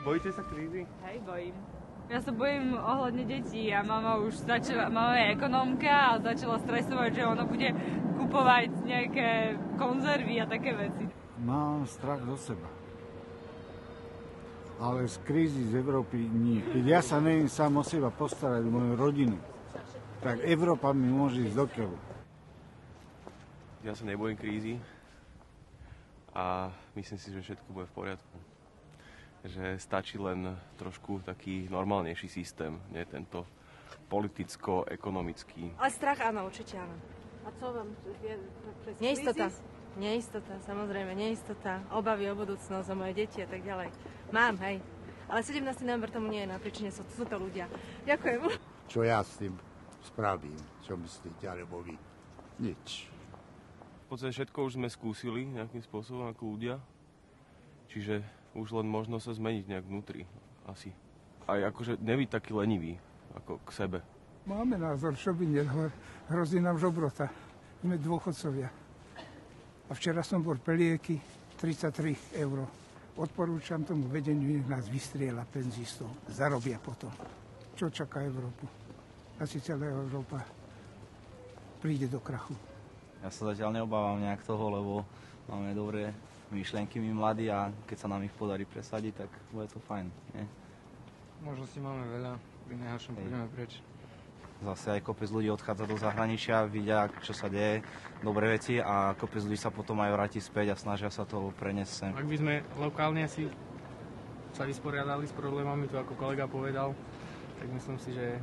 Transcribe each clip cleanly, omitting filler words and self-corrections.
Bojíte sa krízy? Hej, bojím. Ja sa bojím ohľadne detí a mama je ekonómka a začala stresovať, že ona bude kupovať nejaké konzervy a také veci. Mám strach do seba. Ale z krízy z Európy nie. Keď ja sa neviem sám o seba postarať, moju rodinu, tak Európa mi môže ísť do keľu. Ja sa nebojím krízy a myslím si, že všetko bude v poriadku. Že stačí len trošku taký normálnejší systém, nie tento politicko-ekonomický. Ale strach áno, určite áno. A co vám? Neistota. Neistota, samozrejme, neistota. Obavy o budúcnosť, o moje deti a tak ďalej. Mám, hej. Ale 17. november tomu nie je na príčine, sú to ľudia. Ďakujem. Čo ja s tým spravím? Čo myslíte, alebo vy? Nič. V podstate všetko už sme skúsili nejakým spôsobom ako ľudia. Čiže už len možno sa zmeniť nejak vnútri, asi. Aj akože nebyť taký lenivý, ako k sebe. Máme názor, čo by hrozí nám žobrota. Sme dôchodcovia. A včera som bol pelieky, 33 €. Odporúčam tomu vedeniu, nech nás vystrieľa penzistov. Zarobia potom. Čo čaká Európu? Asi celá Európa príde do krachu. Ja sa zatiaľ neobávam nejak toho, lebo máme dobré myšlienky my mladí a keď sa nám ich podarí presadiť, tak bude to fajn. Nie? Možností máme veľa, pri najhoršom pôjdeme preč. Zase aj kopec ľudí odchádza do zahraničia, vidia, čo sa deje, dobré veci a kopec ľudí sa potom aj vráti späť a snažia sa to preniesť sem. Ak by sme lokálne si sa vysporiadali s problémami, to ako kolega povedal, tak myslím si, že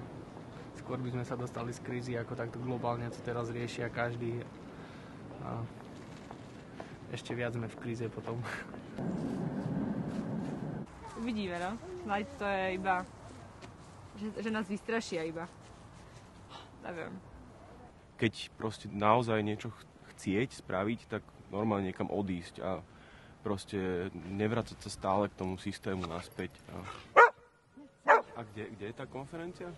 skôr by sme sa dostali z krízy ako takto globálne, co teraz riešia každý. A ešte viac sme v kríze potom. Uvidíme, no. Veď to je iba, že nás vystrašia iba. Neviem. Keď proste naozaj niečo chcieť spraviť, tak normálne niekam odísť a proste nevracať sa stále k tomu systému naspäť. A kde je tá konferencia?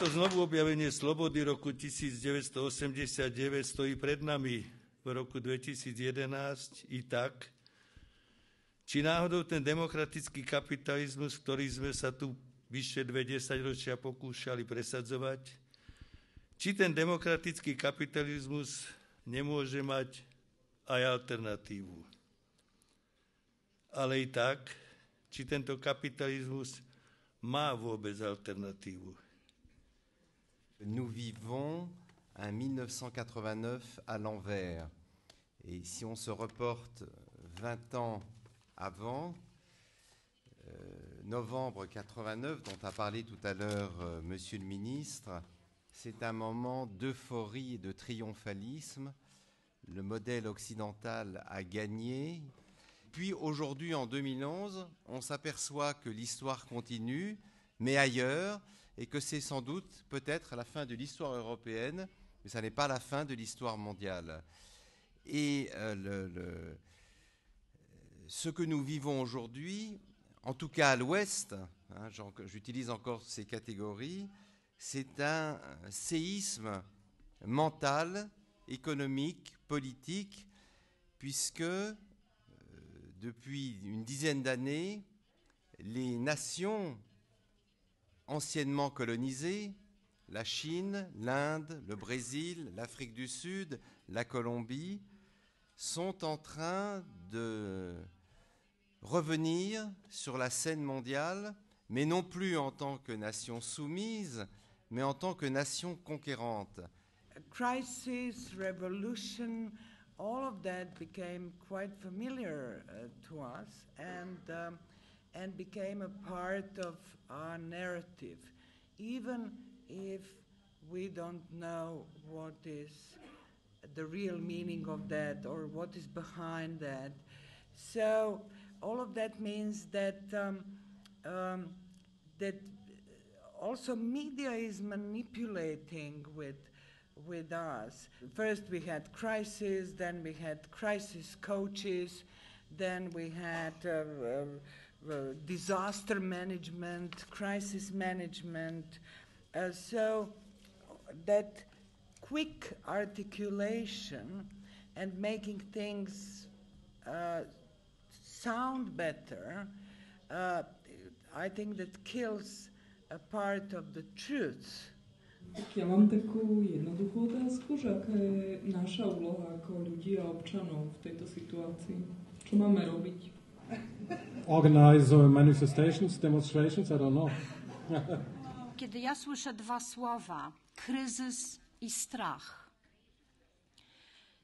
To znovu objavenie slobody roku 1989 stojí pred nami v roku 2011 i tak, či náhodou ten demokratický kapitalizmus, ktorý sme sa tu vyše 20 ročia pokúšali presadzovať, či ten demokratický kapitalizmus nemôže mať aj alternatívu. Ale i tak, či tento kapitalizmus má vôbec alternatívu. Nous vivons un 1989 à l'envers. Et si on se reporte 20 ans avant, novembre 89, dont a parlé tout à l'heure Monsieur le ministre, c'est un moment d'euphorie et de triomphalisme. Le modèle occidental a gagné. Puis aujourd'hui, en 2011, on s'aperçoit que l'histoire continue, mais ailleurs, et que c'est sans doute peut-être la fin de l'histoire européenne, mais ça n'est pas la fin de l'histoire mondiale. Et ce que nous vivons aujourd'hui, en tout cas à l'Ouest, j'utilise encore ces catégories, c'est un séisme mental, économique, politique, puisque depuis une dizaine d'années, les nations anciennement colonisées, la Chine, l'Inde, le Brésil, l'Afrique du Sud, la Colombie, sont en train de revenir sur la scène mondiale, mais non plus en tant que nation soumise, mais en tant que nation conquérante. Crisis, revolution, all of that became quite familiar to us, and became a part of our narrative, even if we don't know what is the real meaning of that or what is behind that. So all of that means that that also media is manipulating with us. First we had crisis, then we had crisis coaches, then we had disaster management, crisis management. So that quick articulation and making things sound better, I think that kills a part of the truth. Ja mám takú jednoduchú otázku, že aká je naša úloha ako ľudí a občanov v tejto situácii? Čo máme robiť? Organize manifestations, demonstrations, I don't know. Kiedy ja słyszę dwa słowa, kryzys i strach,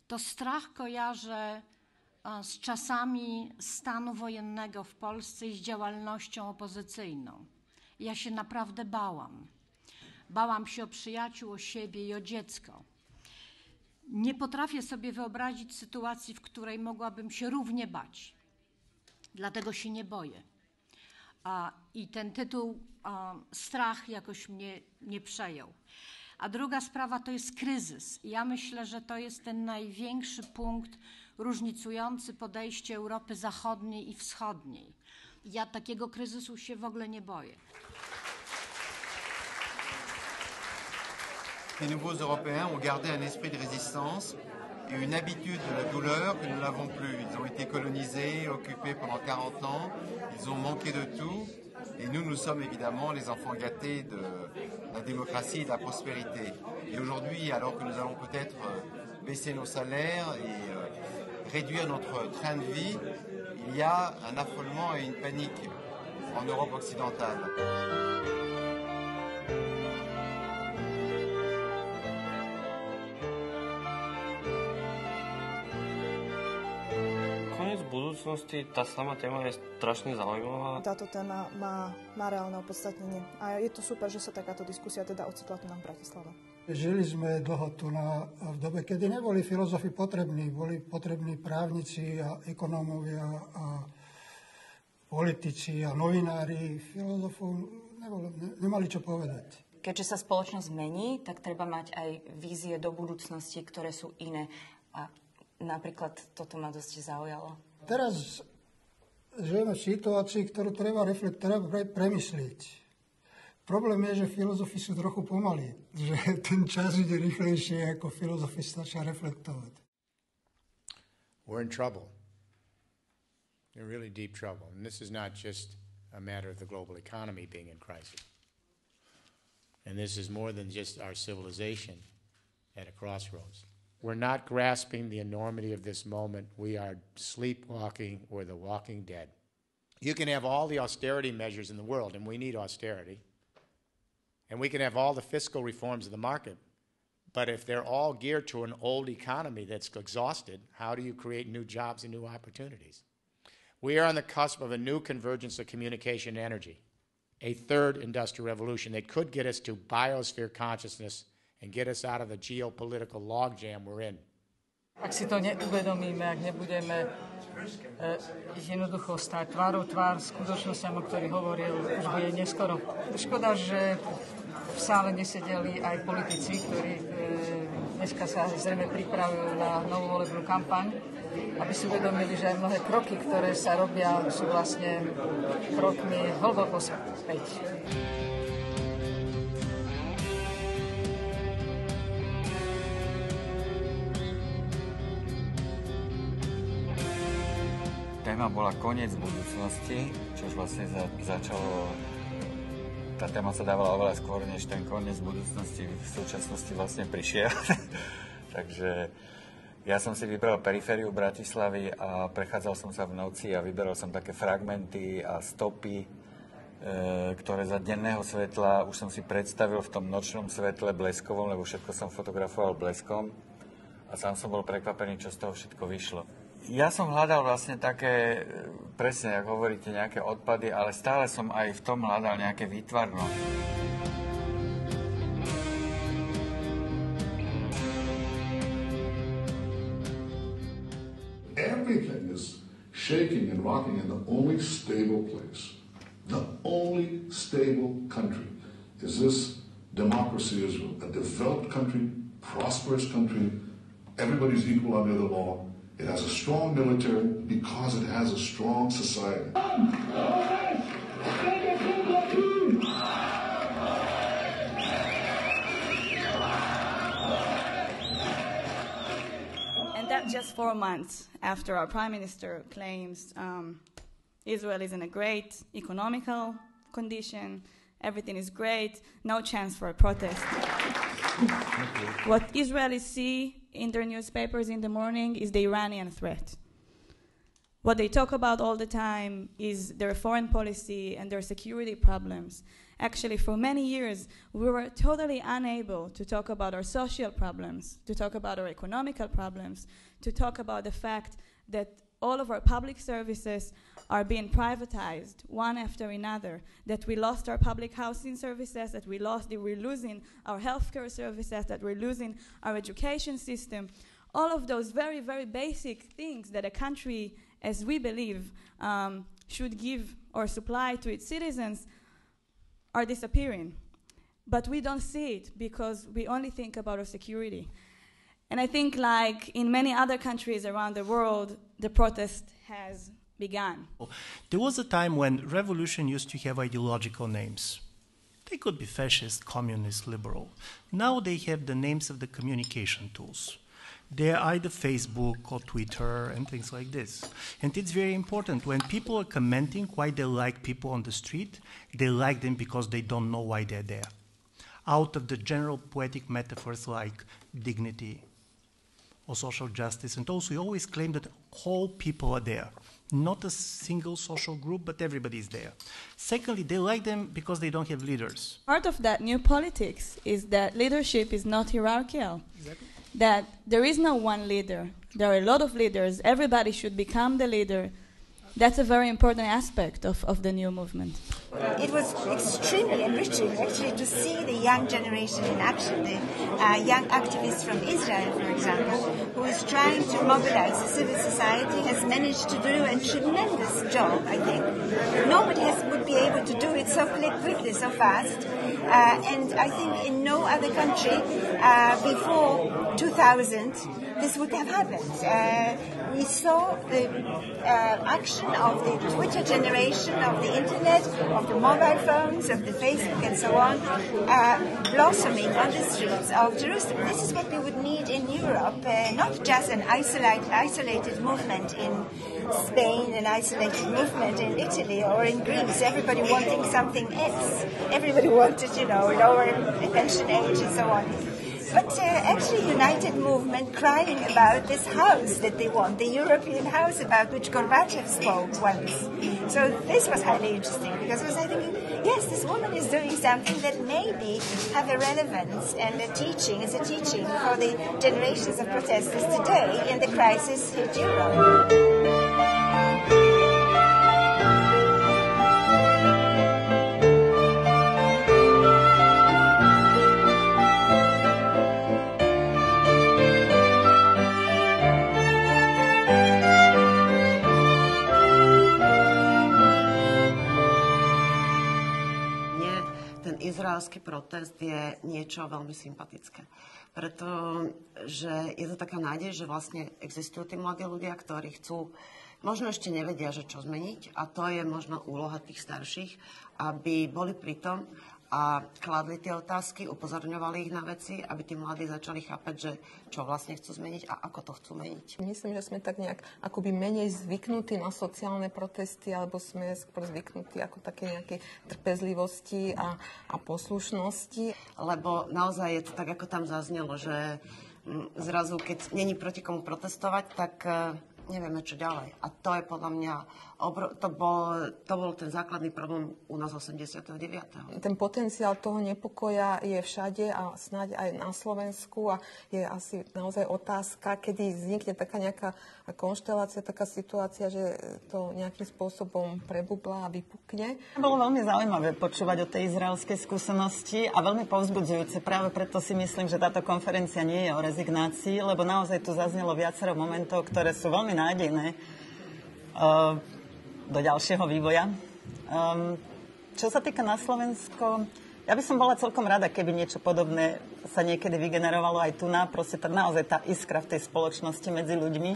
to strach kojarzę z czasami stanu wojennego w Polsce i z działalnością opozycyjną. Ja się naprawdę bałam. Bałam się o przyjaciół, o siebie i o dziecko. Nie potrafię sobie wyobrazić sytuacji, w której mogłabym się równie bać. Dlatego się nie boję. I ten tytuł strach jakoś mnie nie przejął. A druga sprawa to jest kryzys. Ja myślę, że to jest ten największy punkt różnicujący podejście Europy Zachodniej i Wschodniej. Ja takiego kryzysu się w ogóle nie boję. Les nouveaux Européens ont gardé un esprit de résistance et une habitude de la douleur que nous n'avons plus. Ils ont été colonisés, occupés pendant 40 ans, ils ont manqué de tout. Et nous sommes évidemment les enfants gâtés de la démocratie et de la prospérité. Et aujourd'hui, alors que nous allons peut-être baisser nos salaires et réduire notre train de vie, il y a un affolement et une panique en Europe occidentale. budúcnosti, tá sama téma je strašne zaujímavá. Táto téma má reálne opodstatnenie a je to super, že sa takáto diskusia teda ocitla tu nám v Bratislave. Žili sme dlho tu v dobe, kedy neboli filozofi potrební, boli potrební právnici a ekonómovia a politici a novinári. Filozofov nemali čo povedať. Keďže sa spoločnosť mení, tak treba mať aj vízie do budúcnosti, ktoré sú iné. A napríklad toto ma dosť zaujalo. Teraz žijeme v situácii, ktorú treba premyslieť. Problém je, že filozofi sú trochu pomalí, že ten čas ide rýchlejšie, ako filozofi stačia reflektovať. We're in trouble. In really deep trouble. And this is not just a matter of the global economy being in crisis. And this is more than just our civilization at a crossroads. We're not grasping the enormity of this moment. We are sleepwalking or the walking dead. You can have all the austerity measures in the world, and we need austerity. And we can have all the fiscal reforms of the market. But if they're all geared to an old economy that's exhausted, how do you create new jobs and new opportunities? We are on the cusp of a new convergence of communication and energy, a third industrial revolution that could get us to biosphere consciousness and get us out of the geopolitical logjam we're in. Ak si to neuvedomíme, ak nebudeme jednoducho stáť tvárou tvár skutočnosťam, o ktorých hovoril, už bude neskoro. Škoda, že v sále nesedeli aj politici, ktorí dneska sa zrejme pripravujú na novú volebnú kampaň, aby si uvedomili, že aj mnohé kroky, ktoré sa robia, sú vlastne krokmi hlboko späť. Téma bola koniec budúcnosti, čož vlastne začalo, tá téma sa dávala oveľa skôr, než ten koniec budúcnosti v súčasnosti vlastne prišiel. Takže ja som si vybral perifériu Bratislavy a prechádzal som sa v noci a vyberal som také fragmenty a stopy, ktoré za denného svetla už som si predstavil v tom nočnom svetle bleskovom, lebo všetko som fotografoval bleskom a sám som bol prekvapený, čo z toho všetko vyšlo. Ja som hľadal vlastne také, presne, ako hovoríte, nejaké odpady, ale stále som aj v tom hľadal nejaké výtvarno. Everything is shaking and rocking in the only stable place. The only stable country is this democracy Israel, a developed country, prosperous country, everybody's equal under the law. It has a strong military because it has a strong society. And that just 4 months after our prime minister claims Israel is in a great economical condition, everything is great, no chance for a protest. What Israelis see in their newspapers in the morning is the Iranian threat. What they talk about all the time is their foreign policy and their security problems. Actually, for many years, we were totally unable to talk about our social problems, to talk about our economical problems, to talk about the fact that all of our public services are being privatized one after another, that we lost our public housing services, that we're losing our healthcare services, that we're losing our education system. All of those very, very basic things that a country, as we believe, should give or supply to its citizens are disappearing. But we don't see it because we only think about our security. And I think, like in many other countries around the world, the protest has begun. There was a time when revolution used to have ideological names. They could be fascist, communist, liberal. Now they have the names of the communication tools. They're either Facebook or Twitter and things like this. And it's very important. When people are commenting why they like people on the street, they like them because they don't know why they're there. Out of the general poetic metaphors like dignity or social justice, and also we always claim that all people are there. Not a single social group, but everybody is there. Secondly, they like them because they don't have leaders. Part of that new politics is that leadership is not hierarchical. Exactly. That there is no one leader. There are a lot of leaders. Everybody should become the leader. That's a very important aspect of the new movement. It was extremely enriching, actually, to see the young generation in action, the young activists from Israel, for example, who is trying to mobilize the civil society, has managed to do a tremendous job, I think. Nobody would be able to do it so quickly, so fast. And I think in no other country before 2000 this would have happened. We saw the action of the Twitter generation, of the internet, of the mobile phones, of the Facebook and so on, blossoming on the streets of Jerusalem. This is what we would need in Europe, not just an isolated movement in Spain, an isolated movement in Italy or in Greece, everybody wanting something else. Everybody wanted, lower pension age and so on. But actually united movement crying about this house that they want, the European house about which Gorbachev spoke once. So this was highly interesting because I was thinking, yes, this woman is doing something that maybe have a relevance and a teaching for the generations of protesters today in the crisis hit Europe. Izraelský protest je niečo veľmi sympatické. Pretože je to taká nádej, že vlastne existujú tí mladí ľudia, ktorí chcú, možno ešte nevedia, že čo zmeniť, a to je možno úloha tých starších, aby boli pri tom a kladli tie otázky, upozorňovali ich na veci, aby tí mladí začali chápať, že čo vlastne chcú zmeniť a ako to chcú meniť. Myslím, že sme tak nejak akoby menej zvyknutí na sociálne protesty, alebo sme skôr zvyknutí ako také nejaké trpezlivosti a poslušnosti. Lebo naozaj je to tak, ako tam zaznelo, že zrazu, keď není proti komu protestovať, tak nevieme, čo ďalej. A to je podľa mňa, to bol ten základný problém u nás 89. Ten potenciál toho nepokoja je všade a snáď aj na Slovensku a je asi naozaj otázka, kedy vznikne taká nejaká konštelácia, taká situácia, že to nejakým spôsobom prebublá a vypukne. Bolo veľmi zaujímavé počúvať o tej izraelskej skúsenosti a veľmi povzbudzujúce. Práve preto si myslím, že táto konferencia nie je o rezignácii, lebo naozaj tu zaznelo viacero momentov, ktoré sú veľmi nádejné do ďalšieho vývoja. Čo sa týka na Slovensko, ja by som bola celkom rada, keby niečo podobné sa niekedy vygenerovalo aj tu na, proste naozaj tá iskra v tej spoločnosti medzi ľuďmi.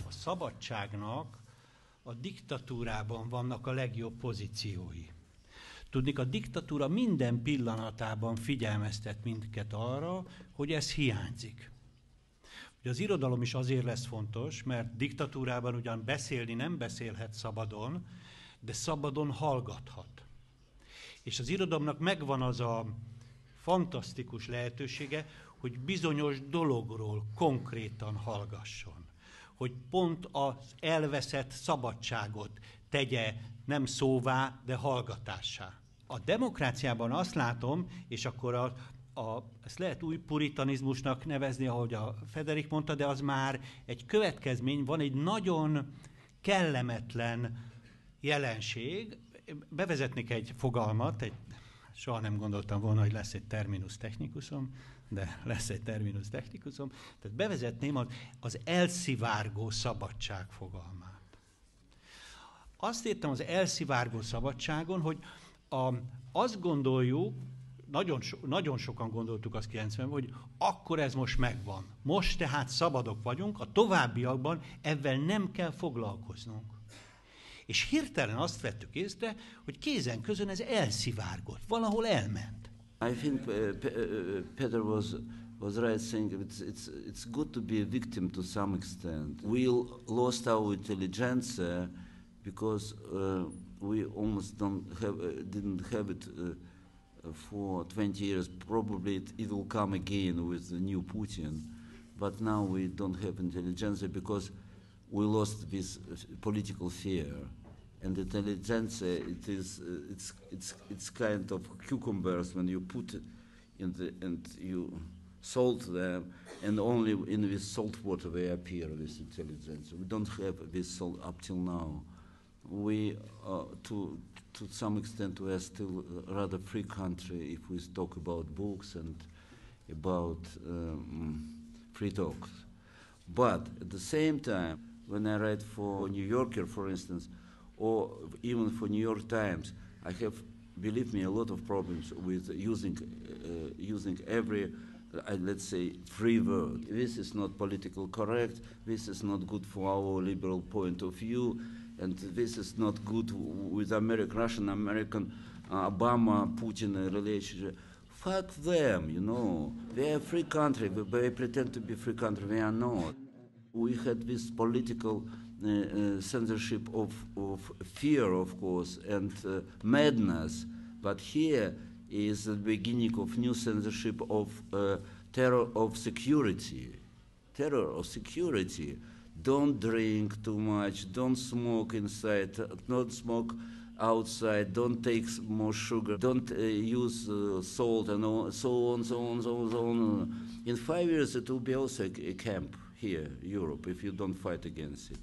A szabadságnak a diktatúrában vannak a legjobb pozíciói. Tudnik, a diktatúra minden pillanatában figyelmeztet minket arra, hogy ez hiányzik. Ugye az irodalom is azért lesz fontos, mert diktatúrában ugyan beszélni nem beszélhet szabadon, de szabadon hallgathat. És az irodalomnak megvan az a fantasztikus lehetősége, hogy bizonyos dologról konkrétan hallgasson. Hogy pont az elveszett szabadságot tegye nem szóvá, de hallgatássá. A demokráciában azt látom, és akkor ezt lehet új puritanizmusnak nevezni, ahogy a Federik mondta, de az már egy következmény, van egy nagyon kellemetlen jelenség. Bevezetnék egy fogalmat, soha nem gondoltam volna, hogy lesz egy terminus technikusom, de lesz egy terminus technikusom. Tehát bevezetném az elszivárgó szabadság fogalmát. Azt értem az elszivárgó szabadságon, hogy azt gondoljuk, nagyon sokan gondoltuk azt 90-ben, hogy akkor ez most megvan. Most tehát szabadok vagyunk, a továbbiakban ebben nem kell foglalkoznunk. És hirtelen azt vettük észre, hogy kézen közön ez elszivárgott, valahol elment. I think Peter was right saying it's good to be a victim to some extent. We lost our intelligence because we almost didn't have it for 20 years. Probably it will come again with the new Putin, but now we don't have intelligence because we lost this political fear. And intelligence, it's kind of cucumbers when you put and you salt them, and only in this salt water they appear with intelligence. We don't have this salt up till now. We, to some extent, we are still a rather free country if we talk about books and about free talks. But at the same time, when I write for New Yorker, for instance, or even for New York Times, I have, believe me, a lot of problems with using every, let's say, free word. This is not politically correct, this is not good for our liberal point of view, and this is not good with Russian-American, Obama-Putin relationship. Fuck them, you know. They are a free country, they pretend to be a free country, they are not. We had this political censorship of fear, of course, and madness. But here is the beginning of new censorship of terror of security. Terror of security. Don't drink too much, don't smoke inside, don't smoke outside, don't take more sugar, don't use salt, and so on. In 5 years it will be also a camp here, Europe, if you don't fight against it.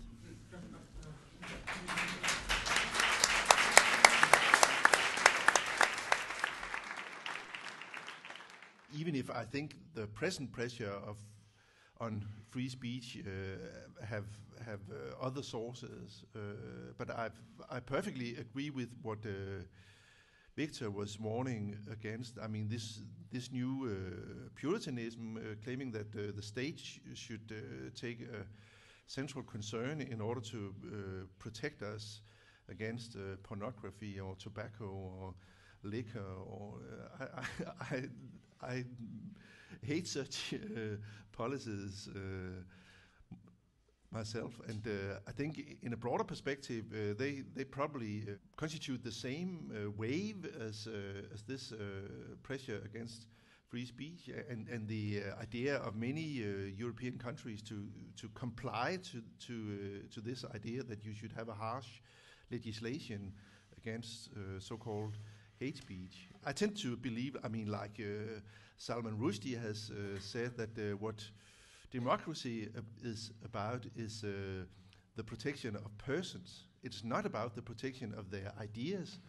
Even if I think the present pressure on free speech have other sources, but I perfectly agree with what Victor was warning against. I mean, this new Puritanism claiming that the state should take a central concern in order to protect us against pornography or tobacco or liquor. Or I hate such policies myself, and I think in a broader perspective, they probably constitute the same wave as this pressure against free speech and the idea of many European countries to comply to this idea that you should have a harsh legislation against so-called hate speech. I tend to believe, I mean, like Salman Rushdie has said, that what democracy is about is the protection of persons. It's not about the protection of their ideas.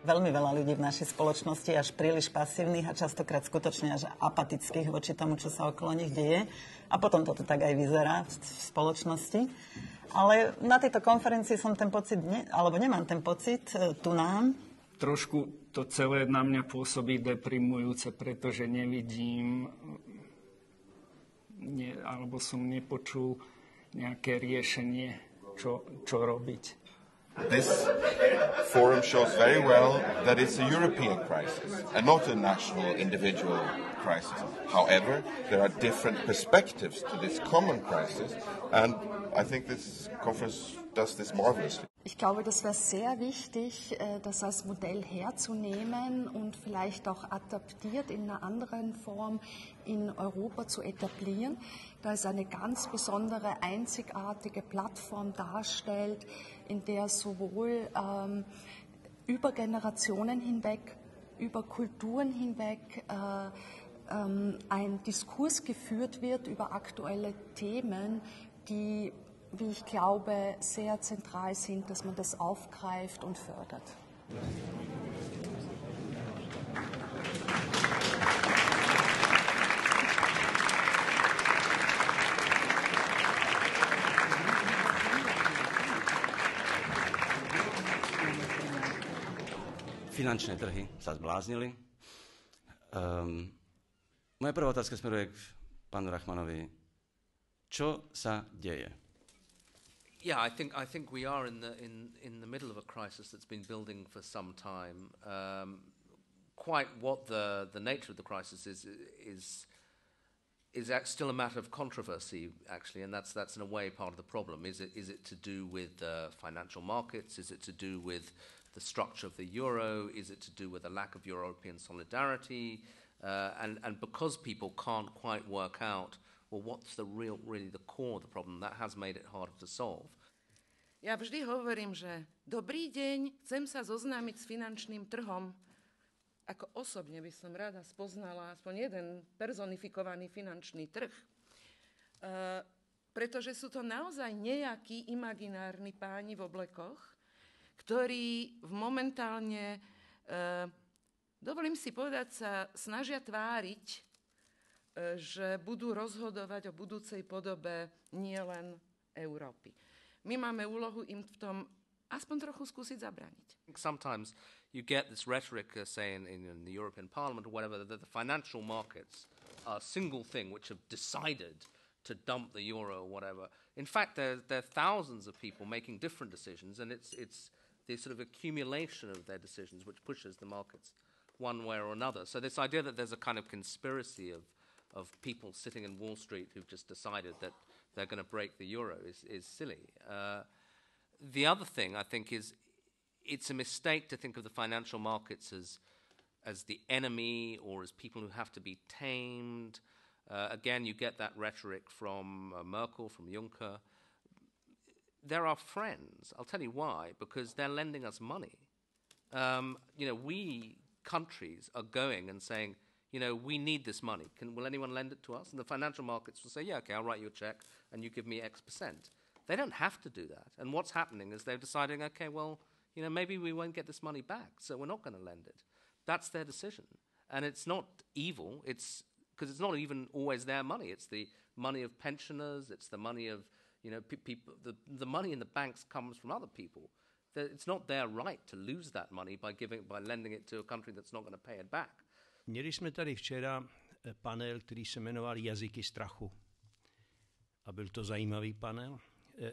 veľmi veľa ľudí v našej spoločnosti až príliš pasívnych a častokrát skutočne až apatických voči tomu, čo sa okolo nich deje. A potom to tak aj vyzerá v spoločnosti. Ale na tejto konferencii som ten pocit, alebo nemám ten pocit, tu nám. Trošku to celé na mňa pôsobí deprimujúce, pretože nevidím, alebo som nepočul nejaké riešenie, čo robiť. This forum shows very well that it's a European crisis and not a national individual crisis. However, there are different perspectives to this common crisis, and I think this conference does this marvelously. Ich glaube, das wäre sehr wichtig, das als Modell herzunehmen und vielleicht auch adaptiert in einer anderen Form in Europa zu etablieren, da es eine ganz besondere, einzigartige Plattform darstellt, in der sowohl über Generationen hinweg, über Kulturen hinweg ein Diskurs geführt wird über aktuelle Themen, die, wie ich glaube, sehr zentral sind, dass man das aufgreift und fördert. Finančné trhy sa zbláznili. Moja prvá otázka smeruje k pánu Rachmanovi. Čo sa deje? Yeah, I think we are in the middle of a crisis that's been building for some time. Quite what the nature of the crisis is still a matter of controversy, actually, and that's in a way part of the problem. Is it to do with financial markets? Is it to do with the structure of the euro? Is it to do with a lack of European solidarity? And because people can't quite work out, well, what's really the core of the problem, that has made it harder to solve. Ja vždy hovorím, že dobrý deň, chcem sa zoznámiť s finančným trhom. Ako osobne by som rada spoznala aspoň jeden personifikovaný finančný trh. Pretože sú to naozaj nejakí imaginárni páni v oblekoch, ktorí momentálne, dovolím si povedať, sa snažia tváriť, že budú rozhodovať o budúcej podobe nielen Európy. My máme úlohu im v tom aspoň trochu skúsiť zabrániť. Sometimes you get this rhetoric, say in the European Parliament or whatever, that the financial markets are a single thing which have decided to dump the euro or whatever. In fact, there are thousands of people making different decisions, and it's the sort of accumulation of their decisions which pushes the markets one way or another. So this idea that there's a kind of conspiracy of people sitting in Wall Street who've just decided that they're going to break the euro is silly. The other thing, I think, is it's a mistake to think of the financial markets as the enemy or as people who have to be tamed. Again, you get that rhetoric from Merkel, from Juncker. They're our friends. I'll tell you why, because they're lending us money. We countries are going and saying, we need this money. Will anyone lend it to us? And the financial markets will say, yeah, okay, I'll write you a check and you give me X%. They don't have to do that. And what's happening is they're deciding, okay, well, maybe we won't get this money back, so we're not going to lend it. That's their decision. And it's not evil. Because it's not even always their money. It's the money of pensioners. It's the money of, people. The money in the banks comes from other people. It's not their right to lose that money by lending it to a country that's not going to pay it back. Měli jsme tady včera panel, který se jmenoval Jazyky strachu. A byl to zajímavý panel.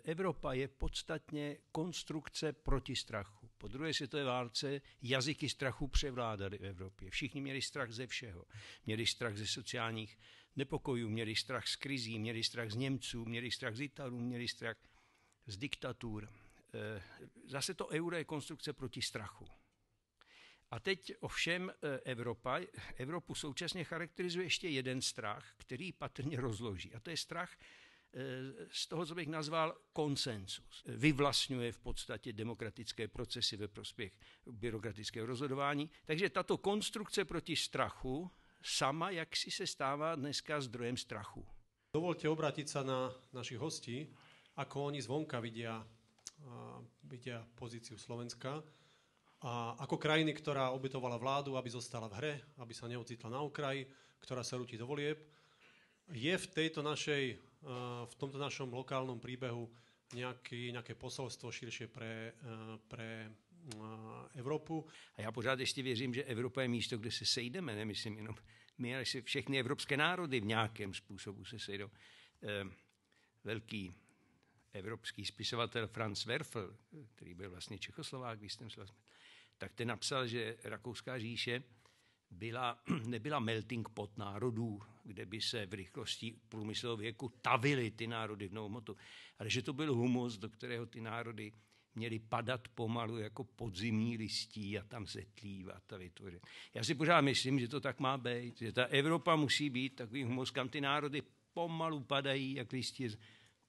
Evropa je podstatně konstrukce proti strachu. Po druhé světové válce jazyky strachu převládaly v Evropě. Všichni měli strach ze všeho. Měli strach ze sociálních nepokojů, měli strach z krizí, měli strach z Němců, měli strach z Italů, měli strach z diktatur. Zase to euro je konstrukce proti strachu. A teď ovšem Evropu současně charakterizuje ještě jeden strach, který patrně rozloží. A to je strach z toho, co bych nazval konsensus. Vyvlastňuje v podstatě demokratické procesy ve prospěch byrokratického rozhodování. Takže tato konstrukce proti strachu sama jaksi se stává dneska zdrojem strachu. Dovolte obrátiť sa na našich hostí, ako oni zvonka vidia pozíciu Slovenska A ako krajiny, ktorá obetovala vládu, aby zostala v hre, aby sa neocitla na okraji, ktorá sa rúti do volieb, je v tomto našom lokálnom príbehu nějaké poselstvo širšie pre Evropu. A já pořád ještě věřím, že Evropa je místo, kde se sejdeme, nemyslím jenom my, ale všechny evropské národy v nějakém způsobu se sejdou. Velký evropský spisovatel Franz Werfel, který byl vlastně Čechoslovák v jistém slova, tak ten napsal, že Rakouská říše nebyla melting pot národů, kde by se v rychlosti průmyslového věku tavily ty národy v novou hmotu, ale že to byl humus, do kterého ty národy měly padat pomalu jako podzimní listí a tam se tlívat a vytvořit. Já si pořád myslím, že to tak má být, že ta Evropa musí být takový humus, kam ty národy pomalu padají, jak listí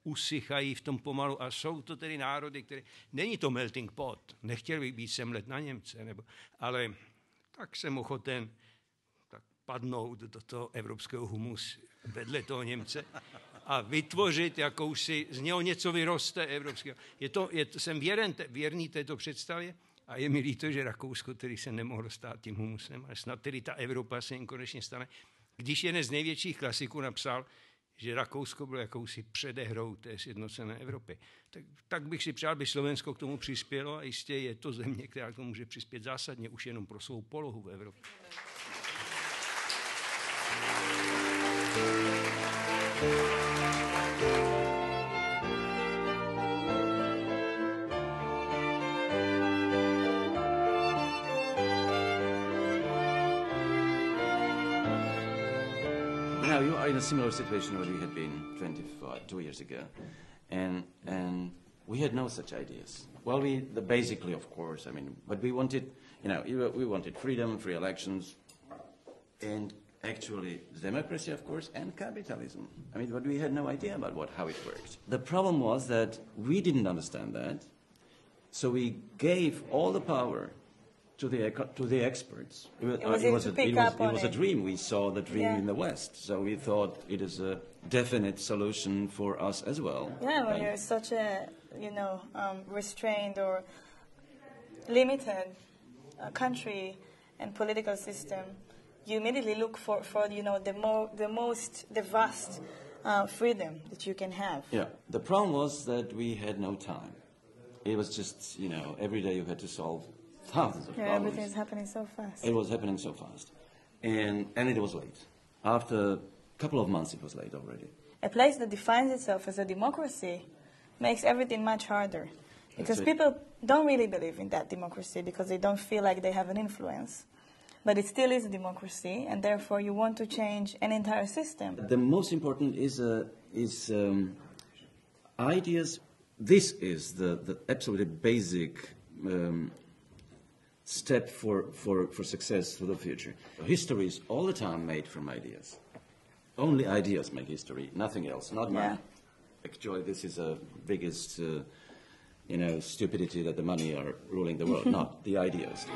usychají v tom pomalu a jsou to tedy národy, které... Není to melting pot, nechtěl bych být semlet na Němce, ale tak jsem ochoten tak padnout do toho evropského humusu vedle toho Němce a vytvořit jakousi, z něho něco vyroste evropského. Jsem věrný této představě a je mi líto, že Rakousko tedy se nemohlo stát tím humusem, ale snad tedy ta Evropa se jim konečně stane. Když jeden z největších klasiků napsal, že Rakousko bylo jakousi předehrou té sjednocené Evropy. Tak bych si přál, aby Slovensko k tomu přispělo a jistě je to země, která k tomu může přispět zásadně už jenom pro svou polohu v Evropě. Now you are in a similar situation where we had been 2 years ago, and we had no such ideas. Well, basically, of course, but we wanted, we wanted freedom, free elections, and actually democracy, of course, and capitalism. But we had no idea about how it worked. The problem was that we didn't understand that, so we gave all the power to the experts. It was a dream. We saw the dream in the West, so we thought it is a definite solution for us as well. Yeah, when you're such a restrained or limited country and political system, you immediately look for the vast freedom that you can have. Yeah, the problem was that we had no time. It was just every day you had to solve thousands of problems. Everything is happening so fast. It was happening so fast. And it was late. After a couple of months, it was late already. A place that defines itself as a democracy makes everything much harder. Because people don't really believe in that democracy because they don't feel like they have an influence. But it still is a democracy, and therefore you want to change an entire system. The most important is ideas. This is the absolutely basic step for success for the future. History is all the time made from ideas. Only ideas make history, nothing else, not money. Actually, this is the biggest, stupidity that the money are ruling the world, not the ideas.